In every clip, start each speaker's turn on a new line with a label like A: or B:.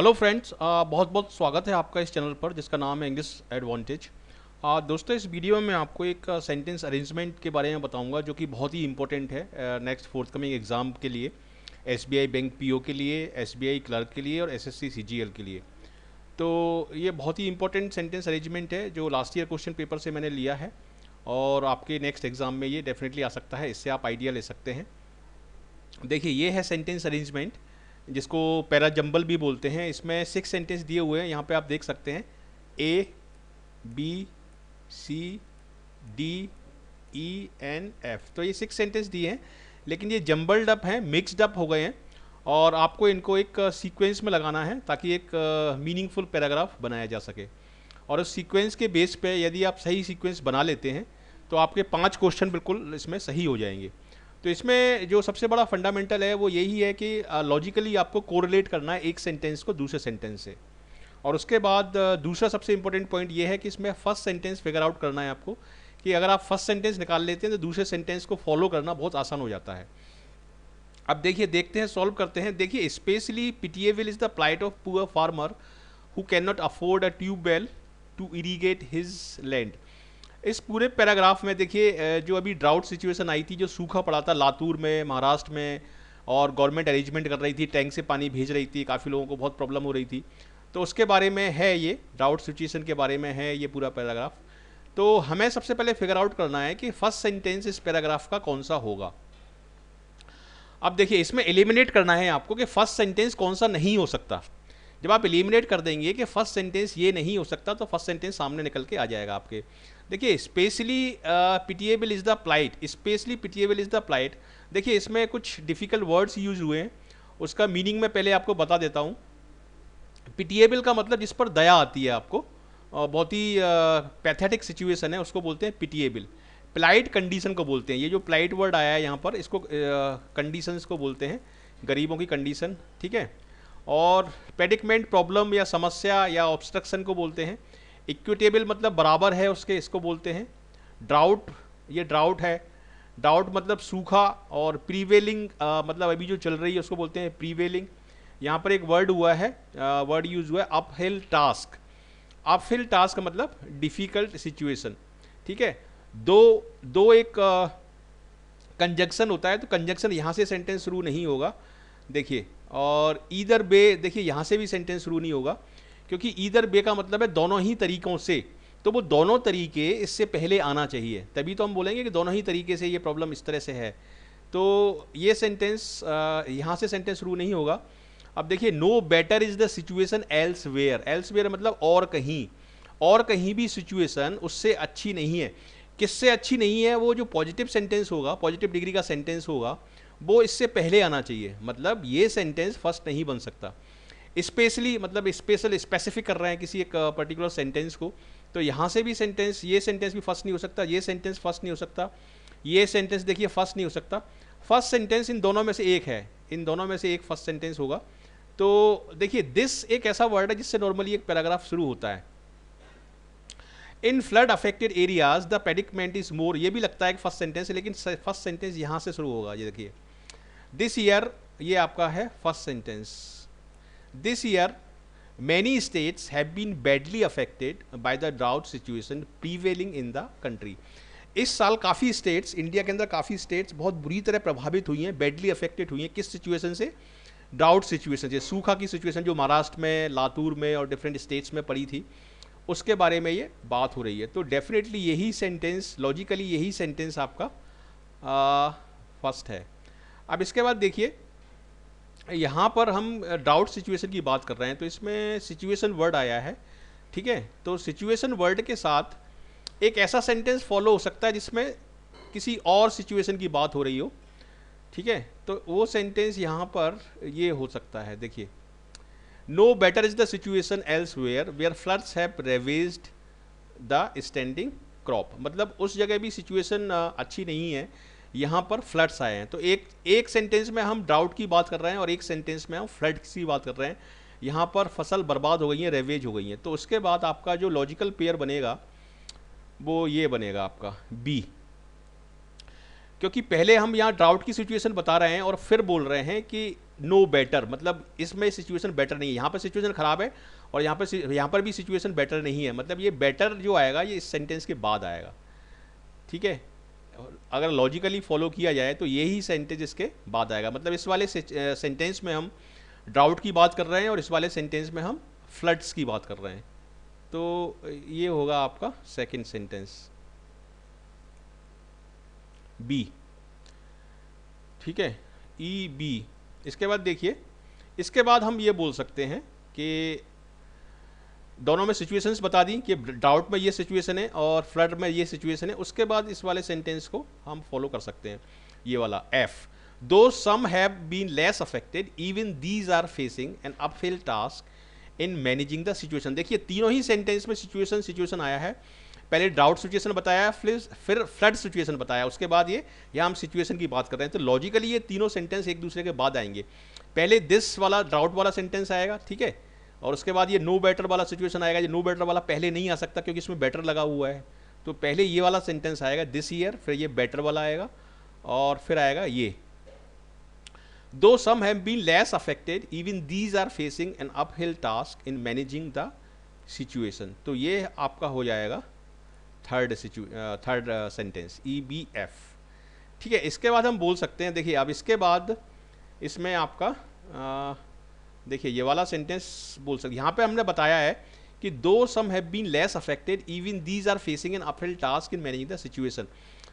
A: Hello friends, बहुत बहुत स्वागत है आपका इस चैनल पर जिसका नाम है इंग्लिश एडवांटेज। दोस्तों, इस वीडियो में मैं आपको एक सेंटेंस अरेंजमेंट के बारे में बताऊंगा जो कि बहुत ही इंपॉर्टेंट है नेक्स्ट फोर्थकमिंग एग्ज़ाम के लिए, एसबीआई बैंक पीओ के लिए, एसबीआई क्लर्क के लिए और एसएससी सीजीएल के लिए। तो ये बहुत ही इंपॉर्टेंट सेंटेंस अरेंजमेंट है जो लास्ट ईयर क्वेश्चन पेपर से मैंने लिया है और आपके नेक्स्ट एग्ज़ाम में ये डेफिनेटली आ सकता है। इससे आप आइडिया ले सकते हैं। देखिए, ये है सेंटेंस अरेंजमेंट जिसको पैरा जंबल भी बोलते हैं। इसमें 6 सेंटेंस दिए हुए हैं, यहाँ पे आप देख सकते हैं A B C D E N F. तो ये 6 सेंटेंस दिए हैं, लेकिन ये जंबल्ड अप हैं, मिक्सड अप हो गए हैं और आपको इनको एक सीक्वेंस में लगाना है ताकि एक मीनिंगफुल पैराग्राफ बनाया जा सके। और उस सीक्वेंस के बेस पे यदि आप सही सीक्वेंस बना लेते हैं तो आपके 5 क्वेश्चन बिल्कुल इसमें सही हो जाएंगे। तो इसमें जो सबसे बड़ा फंडामेंटल है वो यही है कि लॉजिकली आपको कोरिलेट करना है एक सेंटेंस को दूसरे सेंटेंस से। और उसके बाद दूसरा सबसे इंपॉर्टेंट पॉइंट ये है कि इसमें फर्स्ट सेंटेंस फिगर आउट करना है आपको, कि अगर आप फर्स्ट सेंटेंस निकाल लेते हैं तो दूसरे सेंटेंस को फॉलो करना बहुत आसान हो जाता है। अब देखिए, देखते हैं, सॉल्व करते हैं। देखिए, specially pitiable is the plight of poor farmer who can not afford a tubewell to irrigate his land. इस पूरे पैराग्राफ में देखिए, जो अभी ड्राउट सिचुएशन आई थी, जो सूखा पड़ा था लातूर में, महाराष्ट्र में, और गवर्नमेंट अरेंजमेंट कर रही थी, टैंक से पानी भेज रही थी, काफ़ी लोगों को बहुत प्रॉब्लम हो रही थी। तो उसके बारे में है, ये ड्राउट सिचुएशन के बारे में है ये पूरा पैराग्राफ। तो हमें सबसे पहले फिगर आउट करना है कि फर्स्ट सेंटेंस इस पैराग्राफ का कौन सा होगा। अब देखिए, इसमें एलिमिनेट करना है आपको कि फर्स्ट सेंटेंस कौन सा नहीं हो सकता। जब आप एलिमिनेट कर देंगे कि फर्स्ट सेंटेंस ये नहीं हो सकता तो फर्स्ट सेंटेंस सामने निकल के आ जाएगा आपके। देखिए, specially pitiable is the plight, specially pitiable is the plight. देखिए, इसमें कुछ डिफ़िकल्ट वर्ड्स यूज हुए हैं, उसका मीनिंग मैं पहले आपको बता देता हूँ। पिटिएबल का मतलब जिस पर दया आती है आपको, बहुत ही पैथेटिक सिचुएशन है, उसको बोलते हैं पिटिएबल। प्लाइट कंडीशन को बोलते हैं। ये जो प्लाइट वर्ड आया है यहाँ पर, इसको कंडीशंस को बोलते हैं, गरीबों की कंडीशन, ठीक है। और पेडिकमेंट प्रॉब्लम या समस्या या ऑब्स्ट्रक्शन को बोलते हैं। इक्विटेबल मतलब बराबर है उसके, इसको बोलते हैं। ड्राउट, ये ड्राउट है, ड्राउट मतलब सूखा। और प्रीवेलिंग मतलब अभी जो चल रही है उसको बोलते हैं प्रीवेलिंग। यहाँ पर एक वर्ड हुआ है, वर्ड यूज हुआ है अपहिल टास्क। अपहिल टास्क मतलब डिफ़िकल्ट सिचुएशन, ठीक है। दो एक कंजक्शन होता है, तो कंजक्शन यहाँ से सेंटेंस शुरू नहीं होगा, देखिए। और ईदर बे, देखिए यहाँ से भी सेंटेंस शुरू नहीं होगा, क्योंकि ईदर बे का मतलब है दोनों ही तरीकों से। तो वो दोनों तरीके इससे पहले आना चाहिए, तभी तो हम बोलेंगे कि दोनों ही तरीके से ये प्रॉब्लम इस तरह से है। तो ये सेंटेंस यहाँ से सेंटेंस शुरू नहीं होगा। अब देखिए, no better is the situation elsewhere. Elsewhere मतलब और कहीं, और कहीं भी सिचुएशन उससे अच्छी नहीं है। किससे अच्छी नहीं है? वो जो पॉजिटिव सेंटेंस होगा, पॉजिटिव डिग्री का सेंटेंस होगा, वो इससे पहले आना चाहिए। मतलब ये सेंटेंस फर्स्ट नहीं बन सकता। स्पेशली मतलब स्पेशल, स्पेसिफिक कर रहे हैं किसी एक पर्टिकुलर सेंटेंस को, तो यहाँ से भी सेंटेंस, ये सेंटेंस भी फर्स्ट नहीं हो सकता, ये सेंटेंस फर्स्ट नहीं हो सकता, ये सेंटेंस देखिए फर्स्ट नहीं हो सकता। फर्स्ट सेंटेंस इन दोनों में से एक है, इन दोनों में से एक फर्स्ट सेंटेंस होगा। तो देखिए, दिस एक ऐसा वर्ड है जिससे नॉर्मली एक पैराग्राफ शुरू होता है। In flood affected areas the predicament is more, ये भी लगता है कि फर्स्ट सेंटेंस है, लेकिन फर्स्ट सेंटेंस यहाँ से शुरू होगा। ये देखिए, दिस ईयर, ये आपका है first sentence. This year many states have been badly affected by the drought situation prevailing in the country. इस साल काफ़ी स्टेट्स, इंडिया के अंदर काफ़ी स्टेट्स बहुत बुरी तरह प्रभावित हुई हैं, बैडली अफेक्टेड हुई हैं। किस सिचुएशन से? ड्राउट सिचुएशन से, सूखा की सिचुएशन जो महाराष्ट्र में, लातूर में और डिफरेंट स्टेट्स में पड़ी थी, उसके बारे में ये बात हो रही है। तो डेफिनेटली यही सेंटेंस, लॉजिकली यही सेंटेंस आपका फर्स्ट है। अब इसके बाद देखिए, यहाँ पर हम डाउट सिचुएशन की बात कर रहे हैं, तो इसमें सिचुएशन वर्ड आया है, ठीक है। तो सिचुएशन वर्ड के साथ एक ऐसा सेंटेंस फॉलो हो सकता है जिसमें किसी और सिचुएशन की बात हो रही हो, ठीक है। तो वो सेंटेंस यहाँ पर ये हो सकता है, देखिए, no better is the situation elsewhere where floods have ravaged the standing crop. मतलब उस जगह भी सिचुएशन अच्छी नहीं है, यहाँ पर फ्लड्स आए हैं। तो एक सेंटेंस में हम ड्राउट की बात कर रहे हैं और एक सेंटेंस में हम फ्लड की बात कर रहे हैं। यहाँ पर फसल बर्बाद हो गई है, रेवेज हो गई है। तो उसके बाद आपका जो लॉजिकल पेयर बनेगा वो ये बनेगा आपका बी, क्योंकि पहले हम यहाँ ड्राउट की सिचुएशन बता रहे हैं और फिर बोल रहे हैं कि नो बेटर, मतलब इसमें सिचुएशन बेटर नहीं है, यहाँ पर सिचुएशन खराब है और यहाँ पर भी सिचुएशन बेटर नहीं है, मतलब ये बेटर जो आएगा ये इस सेंटेंस के बाद आएगा, ठीक है। अगर लॉजिकली फॉलो किया जाए तो यही सेंटेंस इसके बाद आएगा, मतलब इस वाले सेंटेंस में हम ड्राउट की बात कर रहे हैं और इस वाले सेंटेंस में हम फ्लड्स की बात कर रहे हैं। तो ये होगा आपका सेकंड सेंटेंस बी, ठीक है, ई बी। इसके बाद देखिए, इसके बाद हम ये बोल सकते हैं कि दोनों में सिचुएशंस बता दी कि ड्राउट में ये सिचुएशन है और फ्लड में ये सिचुएशन है, उसके बाद इस वाले सेंटेंस को हम फॉलो कर सकते हैं, ये वाला F. Though some have been less affected even these are facing an uphill task in managing the situation. देखिए तीनों ही सेंटेंस में सिचुएशन आया है, पहले ड्राउट सिचुएशन बताया, फिर फ्लड सिचुएशन बताया, उसके बाद ये यहाँ हम सिचुएशन की बात कर रहे हैं। तो लॉजिकली ये तीनों सेंटेंस एक दूसरे के बाद आएंगे, पहले दिस वाला ड्राउट वाला सेंटेंस आएगा, ठीक है, और उसके बाद ये नो बेटर वाला सिचुएशन आएगा। ये नो बेटर वाला पहले नहीं आ सकता क्योंकि इसमें बेटर लगा हुआ है, तो पहले ये वाला सेंटेंस आएगा दिस ईयर, फिर ये बेटर वाला आएगा और फिर आएगा ये though some have been less affected even these are facing an uphill task in managing the situation. तो ये आपका हो जाएगा third sentence E B F, ठीक है। इसके बाद हम बोल सकते हैं, देखिए अब इसके बाद इसमें आपका देखिए ये वाला सेंटेंस बोल सकते, यहाँ पे हमने बताया है कि though some have been less affected even these are facing an uphill task in managing the situation,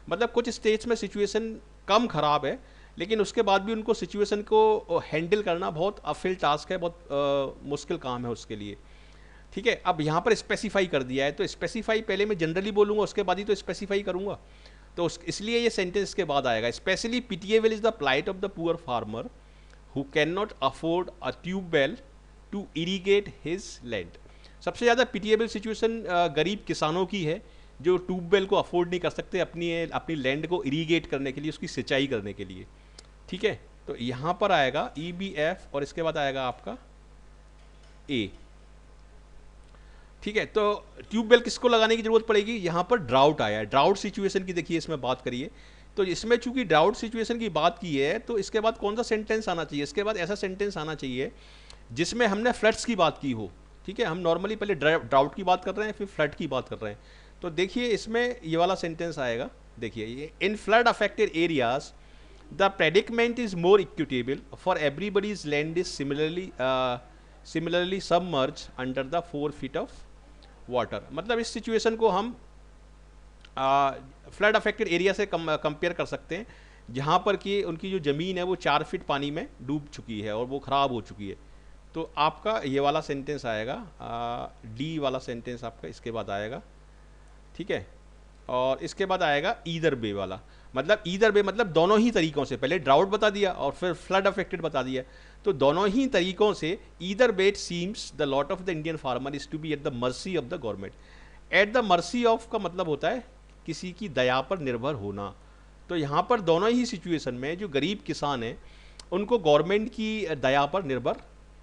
A: मतलब कुछ स्टेट्स में सिचुएशन कम खराब है लेकिन उसके बाद भी उनको सिचुएशन को हैंडल करना बहुत अपहिल टास्क है, बहुत मुश्किल काम है उसके लिए, ठीक है। अब यहाँ पर स्पेसिफाई कर दिया है, तो स्पेसिफाई पहले मैं जनरली बोलूँगा उसके बाद ही तो स्पेसिफाई करूँगा, तो इसलिए ये सेंटेंस के बाद आएगा। Specially pitiable is the plight of the poor farmer who can not afford a tubewell to irrigate his land. सबसे ज़्यादा पिटिएबल सिचुएशन गरीब किसानों की है जो ट्यूबवेल को अफोर्ड नहीं कर सकते अपनी लैंड को इरीगेट करने के लिए, उसकी सिंचाई करने के लिए, ठीक है। तो यहाँ पर आएगा ई बी एफ और इसके बाद आएगा आपका ए, ठीक है। तो ट्यूबवेल किसको लगाने की जरूरत पड़ेगी, यहाँ पर ड्राउट आया है, ड्राउट सिचुएशन की देखिए इसमें बात करिए, तो इसमें चूंकि ड्राउट सिचुएशन की बात की है तो इसके बाद कौन सा सेंटेंस आना चाहिए, इसके बाद ऐसा सेंटेंस आना चाहिए जिसमें हमने फ्लड्स की बात की हो, ठीक है। हम नॉर्मली पहले ड्राउट की बात कर रहे हैं फिर फ्लड की बात कर रहे हैं, तो देखिए इसमें ये वाला सेंटेंस आएगा, देखिए ये in flood affected areas the predicament is more equitable for everybody's land is similarly submerge under the 4 feet of water. मतलब इस सिचुएशन को हम फ्लड अफेक्टेड एरिया से कंपेयर कर सकते हैं जहाँ पर कि उनकी जो ज़मीन है वो 4 फीट पानी में डूब चुकी है और वो ख़राब हो चुकी है। तो आपका ये वाला सेंटेंस आएगा, डी वाला सेंटेंस आपका इसके बाद आएगा, ठीक है। और इसके बाद आएगा ईदर वे वाला, मतलब ईदर वे मतलब दोनों ही तरीक़ों से, पहले ड्राउट बता दिया और फिर फ्लड अफेक्टेड बता दिया, तो दोनों ही तरीक़ों से either way it seems the lot of the Indian farmer is to be at the mercy of the government. At the mercy of का मतलब होता है किसी की दया पर निर्भर होना, तो यहाँ पर दोनों ही सिचुएशन में जो गरीब किसान हैं उनको गवर्नमेंट की दया पर निर्भर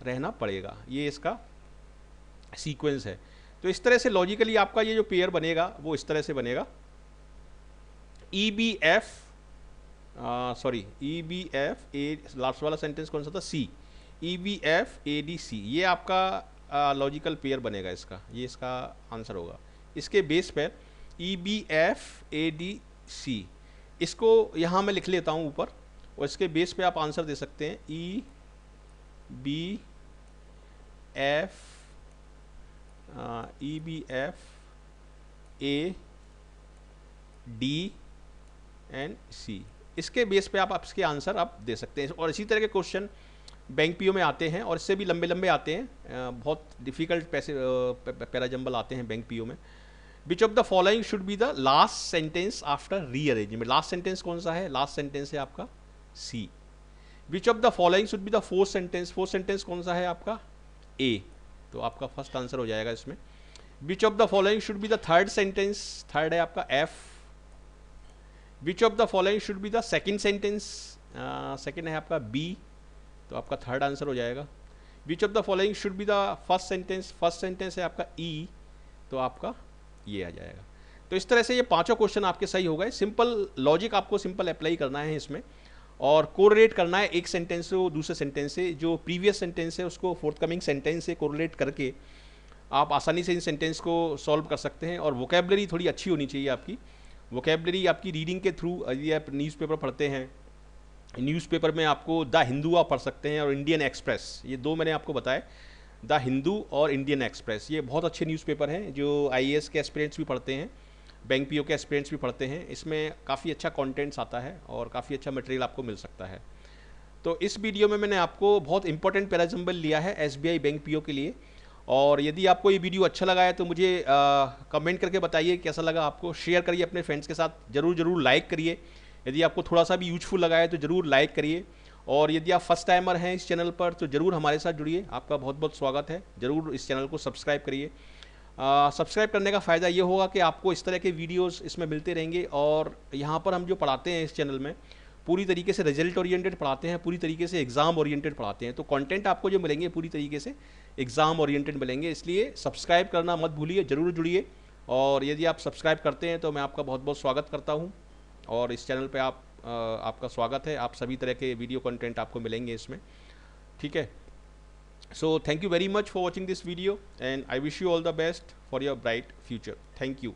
A: रहना पड़ेगा, ये इसका सीक्वेंस है। तो इस तरह से लॉजिकली आपका ये जो पेयर बनेगा वो इस तरह से बनेगा, E B F A, last वाला सेंटेंस कौन सा था, C, E B F A D C, ये आपका लॉजिकल पेयर बनेगा इसका, ये इसका आंसर होगा। इसके बेस पर E B F A D C, इसको यहाँ मैं लिख लेता हूँ ऊपर और इसके बेस पे आप आंसर दे सकते हैं, E B F A D and C, इसके बेस पे आप इसके आंसर आप दे सकते हैं। और इसी तरह के क्वेश्चन बैंक पीओ में आते हैं और इससे भी लंबे लंबे आते हैं, बहुत डिफ़िकल्ट पैराजंबल आते हैं बैंक पीओ में। Which of the following should be the last sentence after rearrangement, last sentence कौन सा है, लास्ट सेंटेंस है आपका C. Which of the following should be the fourth sentence कौन सा है आपका ए, तो आपका फर्स्ट आंसर हो जाएगा इसमें। विच of the following should be the third sentence, third है आपका F. Which of the following should be the second sentence, second है आपका बी, तो आपका थर्ड आंसर हो जाएगा। विच of the following should be the first sentence है आपका ई, तो आपका ये आ जाएगा। तो इस तरह से ये पांचों क्वेश्चन आपके सही हो गए। सिंपल लॉजिक आपको सिंपल अप्लाई करना है इसमें, और कोरिलेट करना है एक सेंटेंस से दूसरे सेंटेंस से, जो प्रीवियस सेंटेंस है उसको फोर्थकमिंग सेंटेंस से कोरिलेट करके आप आसानी से इन सेंटेंस को सॉल्व कर सकते हैं। और वोकेबलरी थोड़ी अच्छी होनी चाहिए आपकी। वोकेबलरी आपकी रीडिंग के थ्रू, यदि आप न्यूज़पेपर पढ़ते हैं, न्यूज़पेपर में आपको द हिंदू आप पढ़ सकते हैं और इंडियन एक्सप्रेस, ये दो मैंने आपको बताए, द हिंदू और इंडियन एक्सप्रेस, ये बहुत अच्छे न्यूज़पेपर हैं जो आईएएस के एस्पिरेंट्स भी पढ़ते हैं, बैंक पीओ के एस्पिरेंट्स भी पढ़ते हैं। इसमें काफ़ी अच्छा कंटेंट्स आता है और काफ़ी अच्छा मटेरियल आपको मिल सकता है। तो इस वीडियो में मैंने आपको बहुत इंपॉर्टेंट पैराजम्बल लिया है एसबीआई बैंक पीओ के लिए। और यदि आपको ये वीडियो अच्छा लगा है तो मुझे कमेंट करके बताइए कैसा लगा आपको। शेयर करिए अपने फ्रेंड्स के साथ, ज़रूर लाइक करिए। यदि आपको थोड़ा सा भी यूजफुल लगा है तो ज़रूर लाइक करिए। और यदि आप फर्स्ट टाइमर हैं इस चैनल पर तो ज़रूर हमारे साथ जुड़िए, आपका बहुत बहुत स्वागत है। ज़रूर इस चैनल को सब्सक्राइब करिए। सब्सक्राइब करने का फ़ायदा ये होगा कि आपको इस तरह के वीडियोस इसमें मिलते रहेंगे। और यहाँ पर हम जो पढ़ाते हैं इस चैनल में पूरी तरीके से रिजल्ट ओरिएंटेड पढ़ाते हैं, पूरी तरीके से एग्ज़ाम ओरिएंटेड पढ़ाते हैं। तो कंटेंट आपको जो मिलेंगे पूरी तरीके से एग्ज़ाम ओरिएंटेड मिलेंगे, इसलिए सब्सक्राइब करना मत भूलिए, ज़रूर जुड़िए। और यदि आप सब्सक्राइब करते हैं तो मैं आपका बहुत बहुत स्वागत करता हूँ। और इस चैनल पे आपका स्वागत है, आप सभी तरह के वीडियो कंटेंट आपको मिलेंगे इसमें, ठीक है। So thank you very much for watching this video and I wish you all the best for your bright future. Thank you.